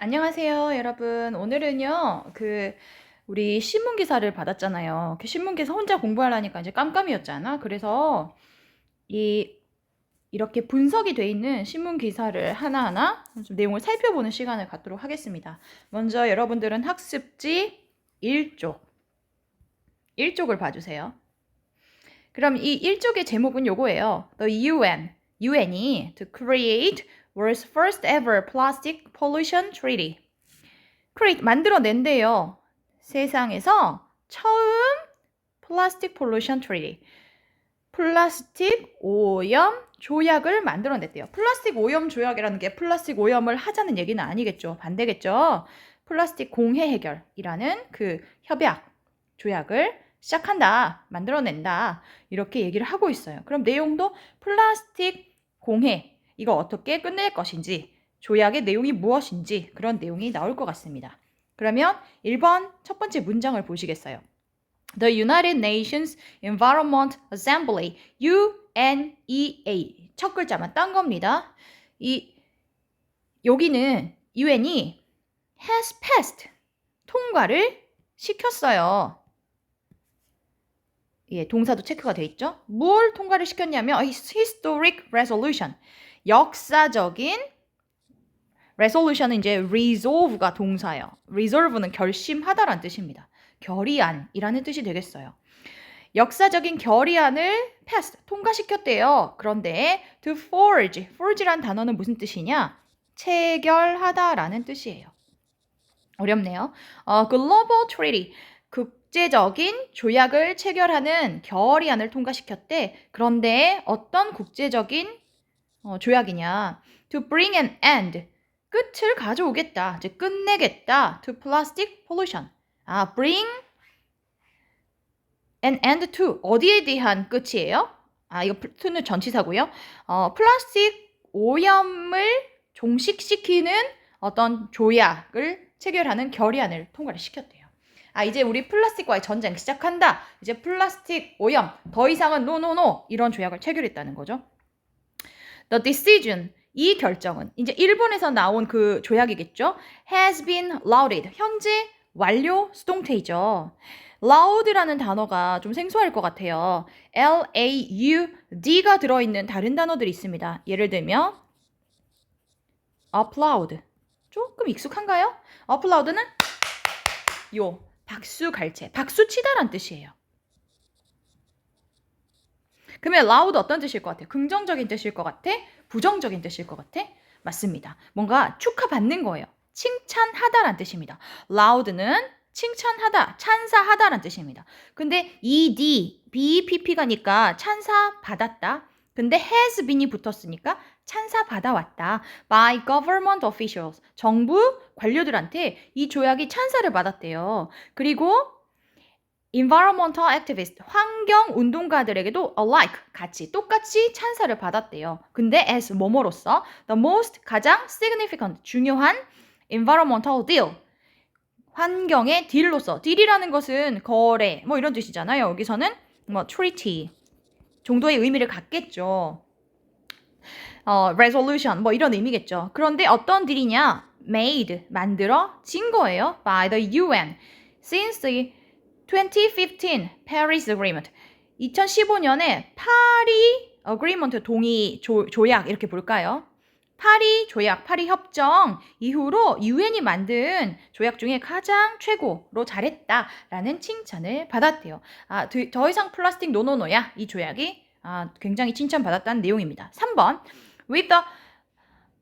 안녕하세요, 여러분. 오늘은요, 우리 신문 기사를 받았잖아요. 그 신문 기사 혼자 공부하려니까 이제 깜깜이었잖아. 그래서 이렇게 분석이 돼 있는 신문 기사를 하나하나 좀 내용을 살펴보는 시간을 갖도록 하겠습니다. 먼저 여러분들은 학습지 1쪽을 봐주세요. 그럼 이 1쪽의 제목은 요거예요. The UN이 to create world's first ever plastic pollution treaty. 만들어낸대요. 세상에서 처음 플라스틱 폴루션 트리티. 플라스틱 오염 조약을 만들어냈대요. 플라스틱 오염 조약이라는 게 플라스틱 오염을 하자는 얘기는 아니겠죠. 반대겠죠. 플라스틱 공해 해결이라는 그 협약, 조약을 시작한다, 만들어낸다, 이렇게 얘기를 하고 있어요. 그럼 내용도 플라스틱 공해, 이거 어떻게 끝낼 것인지, 조약의 내용이 무엇인지 그런 내용이 나올 것 같습니다. 그러면 1번 첫 번째 문장을 보시겠어요? The United Nations Environment Assembly, UNEA. 첫 글자만 딴 겁니다. 여기는 UN이 has passed, 통과를 시켰어요. 예, 동사도 체크가 돼 있죠? 뭘 통과를 시켰냐면 historic resolution, 역사적인. resolution은 이제 resolve가 동사예요. resolve는 결심하다라는 뜻입니다. 결의안이라는 뜻이 되겠어요. 역사적인 결의안을 pass, 통과시켰대요. 그런데 to forge란 단어는 무슨 뜻이냐? 체결하다라는 뜻이에요. 어렵네요. global treaty, 국제적인 조약을 체결하는 결의안을 통과시켰대. 그런데 어떤 국제적인 조약이냐? to bring an end, 끝을 가져오겠다, 이제 끝내겠다. to plastic pollution. bring an end to, 어디에 대한 끝이에요? 이거 to는 전치사고요. 플라스틱 오염을 종식시키는 어떤 조약을 체결하는 결의안을 통과를 시켰대요. 이제 우리 플라스틱과의 전쟁 시작한다. 이제 플라스틱 오염 더 이상은 노노노, 이런 조약을 체결했다는 거죠. The decision, 이 결정은 이제 일본에서 나온 그 조약이겠죠. has been lauded, 현재 완료 수동태이죠. laud라는 단어가 좀 생소할 것 같아요. L-A-U-D가 들어있는 다른 단어들이 있습니다. 예를 들면 applaud, 조금 익숙한가요? applaud는 박수갈채, 박수치다란 뜻이에요. 그러면 loud 어떤 뜻일 것 같아요? 긍정적인 뜻일 것 같아? 부정적인 뜻일 것 같아? 맞습니다. 뭔가 축하받는 거예요. 칭찬하다란 뜻입니다. loud는 칭찬하다, 찬사하다란 뜻입니다. 근데 ED, BPP가니까 찬사받았다. 근데 has been이 붙었으니까 찬사받아왔다. by government officials, 정부 관료들한테 이 조약이 찬사를 받았대요. 그리고 environmental activist, 환경 운동가들에게도 alike, 똑같이 찬사를 받았대요. 근데 as 뭐뭐로서 the most, 가장 significant, 중요한 environmental deal, 환경의 딜로서. 딜이라는 것은 거래, 뭐 이런 뜻이잖아요. 여기서는 뭐 treaty 정도의 의미를 갖겠죠. resolution 뭐 이런 의미겠죠. 그런데 어떤 딜이냐? made, 만들어진 거예요. by the UN since the 2015 Paris Agreement. 2015년에 파리 Agreement, 동의 조약 이렇게 볼까요? 파리 조약, 파리 협정 이후로 UN이 만든 조약 중에 가장 최고로 잘했다라는 칭찬을 받았대요. 더 이상 플라스틱 노노노야, 이 조약이 굉장히 칭찬받았다는 내용입니다. 3번. With the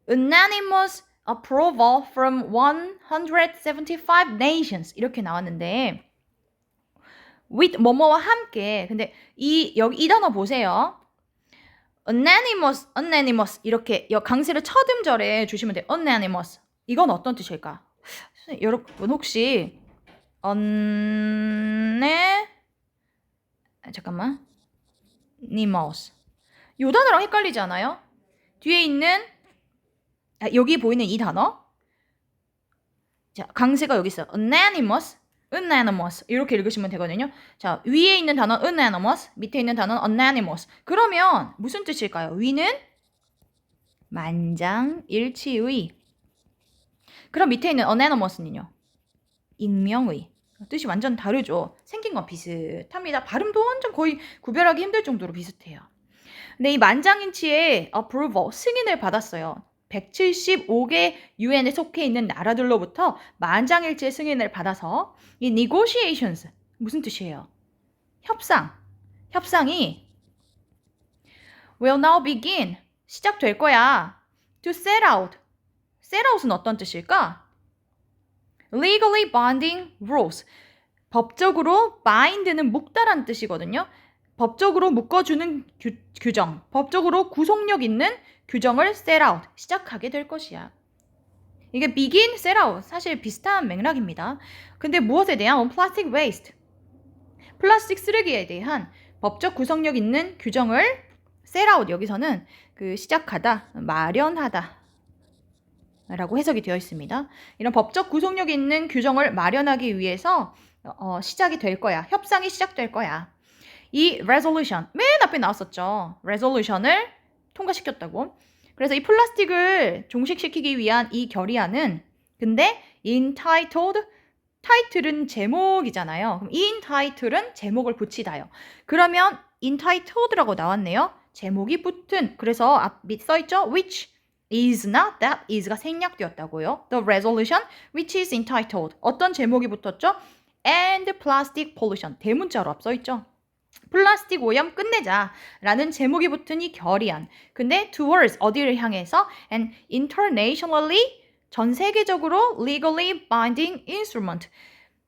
unanimous approval from 175 nations, 이렇게 나왔는데 with 뭐뭐와 함께. 근데 여기 이 단어 보세요. unanimous 이렇게 강세를 첫 음절에 주시면 돼요. unanimous. 이건 어떤 뜻일까? 여러분 혹시 animous 이 단어랑 헷갈리지 않아요? 뒤에 있는 여기 보이는 이 단어, 자, 강세가 여기 있어요. unanimous 이렇게 읽으시면 되거든요. 자, 위에 있는 단어는 unanimous, 밑에 있는 단어는 unanimous. 그러면 무슨 뜻일까요? 위는 만장일치의, 그럼 밑에 있는 anonymous는요. 익명의. 뜻이 완전 다르죠. 생긴 건 비슷합니다. 발음도 완전 거의 구별하기 힘들 정도로 비슷해요. 근데 이 만장일치의 approval, 승인을 받았어요. 175개 유엔에 속해 있는 나라들로부터 만장일치의 승인을 받아서 이 negotiations, 무슨 뜻이에요? 협상이 will now begin, 시작될 거야. to set out, set out은 어떤 뜻일까? legally binding rules, 법적으로 bind는 묶다란 뜻이거든요. 법적으로 묶어주는 규정, 법적으로 구속력 있는 규정을 set out, 시작하게 될 것이야. 이게 begin, set out 사실 비슷한 맥락입니다. 근데 무엇에 대한 plastic waste, 플라스틱 쓰레기에 대한 법적 구속력 있는 규정을 set out, 여기서는 그 시작하다, 마련하다 라고 해석이 되어 있습니다. 이런 법적 구속력 있는 규정을 마련하기 위해서 시작이 될 거야. 협상이 시작될 거야. 이 resolution, 맨 앞에 나왔었죠. resolution을 통과시켰다고. 그래서 이 플라스틱을 종식시키기 위한 이 결의안은 근데 entitled, 타이틀은 제목이잖아요. 그럼 entitle은 제목을 붙이다요. 그러면 entitled라고 나왔네요. 제목이 붙은, 그래서 앞밑 써있죠. which is not, that is가 생략되었다고요. The resolution which is entitled, 어떤 제목이 붙었죠? And plastic pollution, 대문자로 앞서있죠. 플라스틱 오염 끝내자 라는 제목이 붙은 이 결의안. 근데 towards, 어디를 향해서? And internationally, 전 세계적으로 legally binding instrument,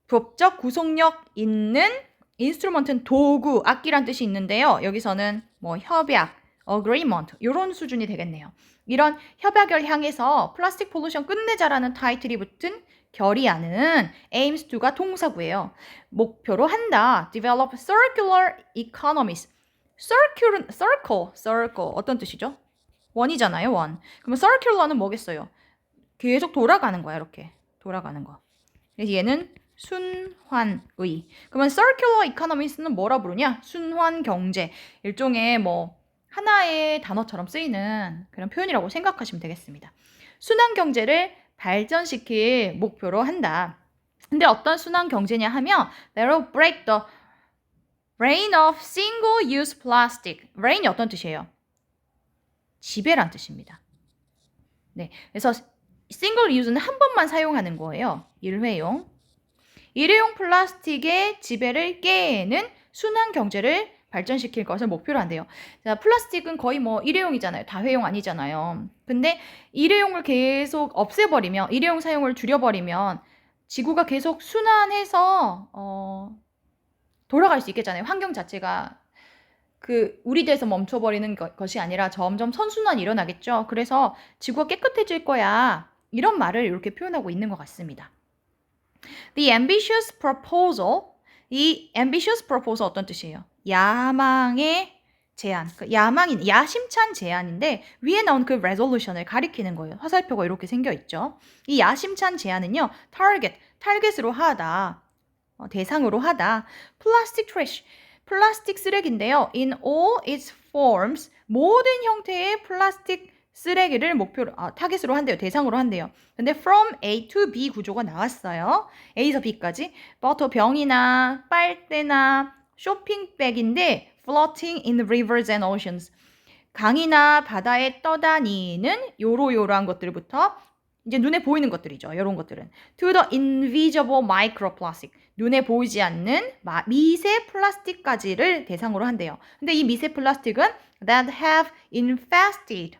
법적 구속력 있는 instrument은 도구, 악기란 뜻이 있는데요. 여기서는 뭐 협약, agreement 이런 수준이 되겠네요. 이런 협약을 향해서 플라스틱 폴루션 끝내자라는 타이틀이 붙은 결의안은 aims to가 동사구예요. 목표로 한다. develop circular economies. circle 어떤 뜻이죠? 원이잖아요, 원. 그러면 circular는 뭐겠어요? 계속 돌아가는 거야, 이렇게. 돌아가는 거. 그래서 얘는 순환의. 그러면 circular economies는 뭐라 부르냐? 순환 경제. 일종의 뭐 하나의 단어처럼 쓰이는 그런 표현이라고 생각하시면 되겠습니다. 순환 경제를 발전시킬 목표로 한다. 근데 어떤 순환 경제냐 하면 that will break the reign of single-use plastic. reign이 어떤 뜻이에요? 지배란 뜻입니다. 네, 그래서 single use는 한 번만 사용하는 거예요. 일회용. 일회용 플라스틱의 지배를 깨는 순환 경제를 발전시킬 것을 목표로 한대요. 자, 플라스틱은 거의 뭐 일회용이잖아요. 다회용 아니잖아요. 근데 일회용을 계속 없애버리면, 일회용 사용을 줄여버리면 지구가 계속 순환해서 돌아갈 수 있겠잖아요. 환경 자체가 우리 대에서 멈춰버리는 것이 아니라 점점 선순환이 일어나겠죠. 그래서 지구가 깨끗해질 거야. 이런 말을 이렇게 표현하고 있는 것 같습니다. The ambitious proposal, 이 ambitious proposal 어떤 뜻이에요? 야망의 제안, 야심찬 제안인데 위에 나온 그 resolution을 가리키는 거예요. 화살표가 이렇게 생겨 있죠. 이 야심찬 제안은요, 타겟으로 하다, 대상으로 하다. plastic trash, 플라스틱 쓰레기인데요. in all its forms, 모든 형태의 플라스틱 쓰레기를 목표로, 타겟으로 한대요. 대상으로 한대요. 근데 from A to B 구조가 나왔어요. A에서 B까지. 버터 병이나 빨대나 쇼핑백인데 floating in rivers and oceans. 강이나 바다에 떠다니는 요러요러한 것들부터 이제 눈에 보이는 것들이죠. 이런 것들은. to the invisible microplastic. 눈에 보이지 않는 미세 플라스틱까지를 대상으로 한대요. 근데 이 미세 플라스틱은 that have infested.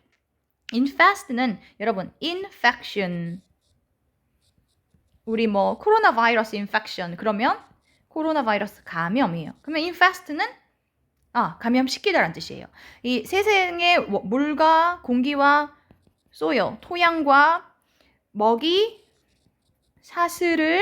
infest는 여러분 infection. 우리 뭐 코로나 바이러스 infection 그러면 코로나 바이러스 감염이에요. 그러면 infest는 감염시키다라는 뜻이에요. 이 세상의 물과 공기와 soil, 토양과 먹이, 사슬을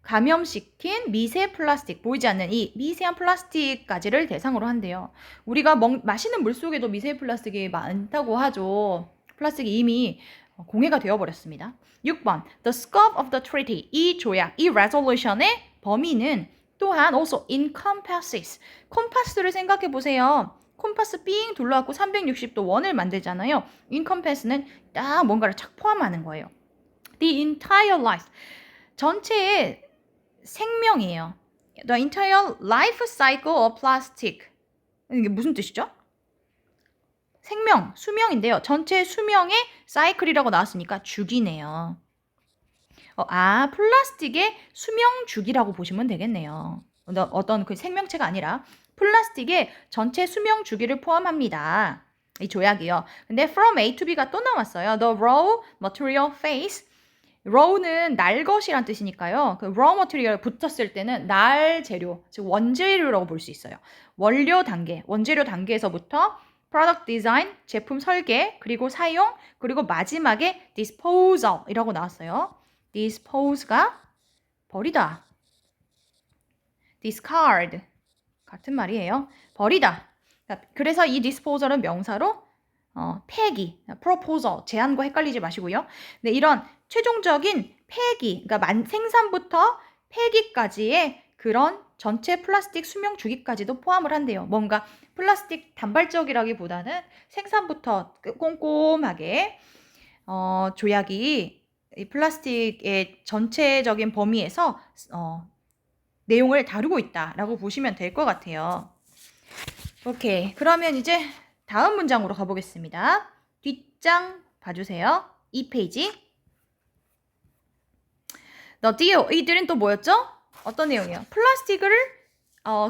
감염시킨 미세 플라스틱, 보이지 않는 이 미세한 플라스틱까지를 대상으로 한대요. 우리가 마시는 물 속에도 미세 플라스틱이 많다고 하죠. 플라스틱이 이미 공해가 되어버렸습니다. 6번, the scope of the treaty, 이 조약, 이 resolution의 범위는 또한 also encompasses, 콤파스를 생각해 보세요. 콤파스 삥 둘러갖고 360도 원을 만들잖아요. encompass는 딱 뭔가를 착 포함하는 거예요. The entire life. 전체의 생명이에요. The entire life cycle of plastic. 이게 무슨 뜻이죠? 생명, 수명인데요. 전체 수명의 사이클이라고 나왔으니까 주기네요. 플라스틱의 수명 주기라고 보시면 되겠네요. 어떤 그 생명체가 아니라 플라스틱의 전체 수명 주기를 포함합니다. 이 조약이요. 근데 from A to B가 또 나왔어요. The raw material phase. raw는 날 것이란 뜻이니까요. 그 raw material 붙었을 때는 날 재료, 즉 원재료라고 볼 수 있어요. 원료 단계, 원재료 단계에서부터 product design, 제품 설계, 그리고 사용, 그리고 마지막에 disposal이라고 나왔어요. dispose가 버리다. discard 같은 말이에요. 버리다. 그래서 이 disposal은 명사로 폐기, proposal, 제안과 헷갈리지 마시고요. 네, 이런 최종적인 폐기, 그러니까 생산부터 폐기까지의 그런 전체 플라스틱 수명 주기까지도 포함을 한대요. 뭔가 플라스틱 단발적이라기보다는 생산부터 꼼꼼하게 조약이 이 플라스틱의 전체적인 범위에서 내용을 다루고 있다라고 보시면 될 것 같아요. 오케이. 그러면 이제 다음 문장으로 가보겠습니다. 뒷장 봐주세요. 2페이지. The deal. 이들은 또 뭐였죠? 어떤 내용이에요? 플라스틱을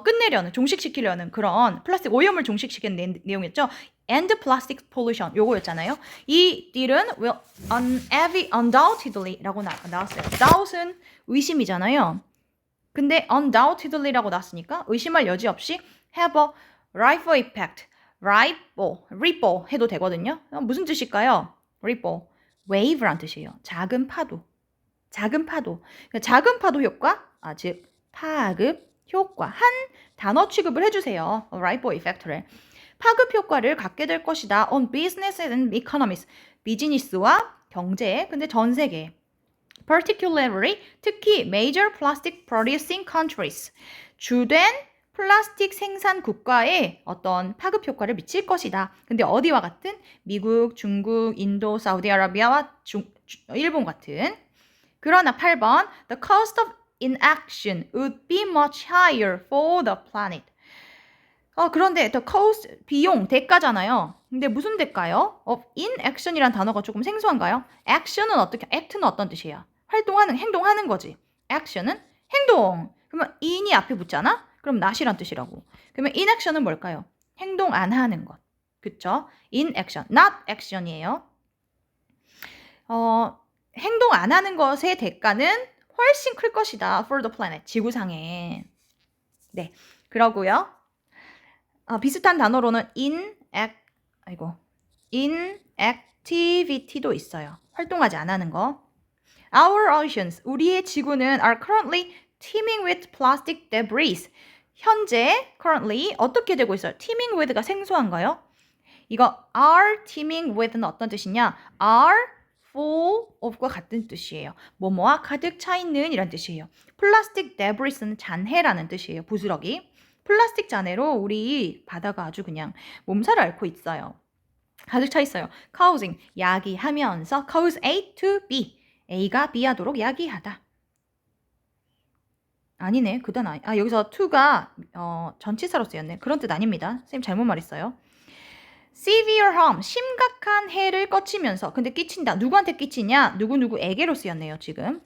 끝내려는, 종식시키려는 그런 플라스틱 오염을 종식시키는 내용이었죠. And plastic pollution. 요거였잖아요. 이 딜은 will undoubtedly 라고 나왔어요. doubt은 의심이잖아요. 근데 undoubtedly라고 나왔으니까 의심할 여지 없이 have a ripple effect. ripple 해도 되거든요. 무슨 뜻일까요? ripple. wave란 뜻이에요. 작은 파도. 작은 파도. 작은 파도 효과, 즉 파급 효과. 한 단어 취급을 해주세요. ripple effect를. 파급 효과를 갖게 될 것이다. on business and economies. 비즈니스와 경제, 근데 전 세계. particularly, 특히 major plastic producing countries. 주된 플라스틱 생산 국가에 어떤 파급 효과를 미칠 것이다. 근데 어디와 같은? 미국, 중국, 인도, 사우디아라비아와 일본 같은. 그러나 8번, the cost of inaction would be much higher for the planet. 그런데 the cost, 비용, 대가잖아요. 근데 무슨 대가요? of inaction이란 단어가 조금 생소한가요? action은 act는 어떤 뜻이에요? 행동하는 거지. action은 행동. 그러면 in이 앞에 붙잖아? 그럼 not이란 뜻이라고. 그러면 inaction은 뭘까요? 행동 안 하는 것. 그쵸? inaction, not action이에요. 행동 안 하는 것의 대가는 훨씬 클 것이다. for the planet, 지구상에. 네, 그러고요. 비슷한 단어로는 inactivity도 있어요. 활동하지 안 하는 거. Our oceans, 우리의 지구는 are currently teeming with plastic debris. 현재, currently 어떻게 되고 있어요? teeming with가 생소한가요? 이거 are teeming with는 어떤 뜻이냐? are full of과 같은 뜻이에요. 뭐뭐와 가득 차 있는 이란 뜻이에요. 플라스틱 debris는 잔해라는 뜻이에요. 부스러기. 플라스틱 잔해로 우리 바다가 아주 그냥 몸살을 앓고 있어요. 가득 차 있어요. causing, 야기하면서 cause A to B. A가 B 하도록 야기하다. 아니네. 그 단 여기서 to가 전치사로 쓰였네. 그런 뜻 아닙니다. 선생님 잘못 말했어요. severe harm, 심각한 해를 끼치면서. 근데 끼친다. 누구한테 끼치냐? 누구누구에게로 쓰였네요. 지금.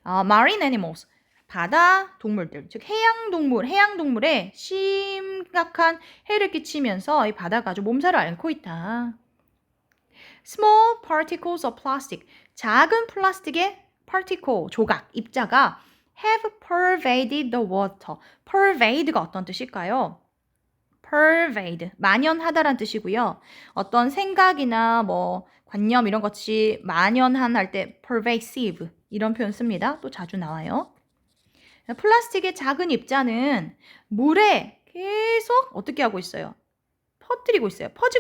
marine animals, 바다 동물들, 즉 해양동물에 심각한 해를 끼치면서 이 바다가 아주 몸살을 앓고 있다. Small particles of plastic, 작은 플라스틱의 particle, 조각, 입자가 have pervaded the water. pervade가 어떤 뜻일까요? pervade, 만연하다란 뜻이고요. 어떤 생각이나 관념 이런 것이 만연한 할 때 pervasive 이런 표현 씁니다. 또 자주 나와요. 플라스틱의 작은 입자는 물에 계속 어떻게 하고 있어요? 퍼지고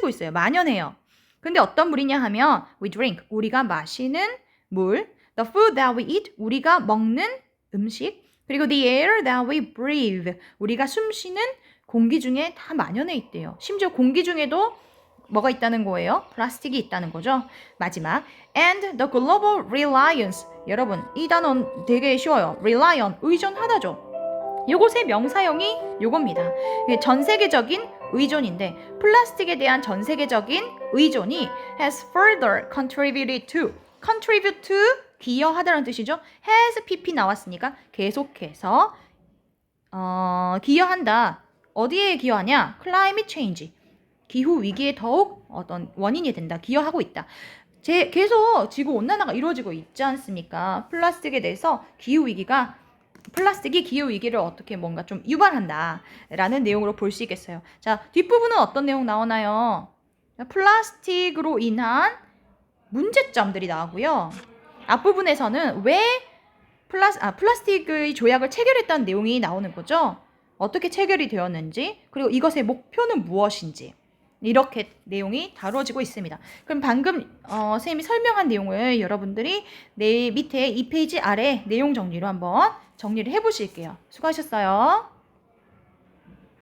있어요. 만연해요. 근데 어떤 물이냐 하면 we drink, 우리가 마시는 물, the food that we eat, 우리가 먹는 음식, 그리고 the air that we breathe, 우리가 숨쉬는 공기 중에 다 만연해 있대요. 심지어 공기 중에도 뭐가 있다는 거예요? 플라스틱이 있다는 거죠. 마지막 and the global reliance. 여러분 이 단어 되게 쉬워요. rely on 의존하다죠. 요것의 명사형이 요겁니다. 전 세계적인 의존인데 플라스틱에 대한 전 세계적인 의존이 has further contributed to contribute to 기여하다라는 뜻이죠. has pp 나왔으니까 계속해서 기여한다. 어디에 기여하냐? climate change. 기후 위기에 더욱 어떤 원인이 된다. 기여하고 있다. 계속 지구 온난화가 이루어지고 있지 않습니까? 플라스틱에 대해서 플라스틱이 기후 위기를 어떻게 뭔가 좀 유발한다 라는 내용으로 볼 수 있겠어요. 자, 뒷부분은 어떤 내용 나오나요? 플라스틱으로 인한 문제점들이 나오고요. 앞부분에서는 왜 플라스틱의 조약을 체결했다는 내용이 나오는 거죠. 어떻게 체결이 되었는지, 그리고 이것의 목표는 무엇인지 이렇게 내용이 다루어지고 있습니다. 그럼 방금 선생님이 설명한 내용을 여러분들이 내 밑에 2페이지 아래 내용 정리로 한번 정리를 해보실게요. 수고하셨어요.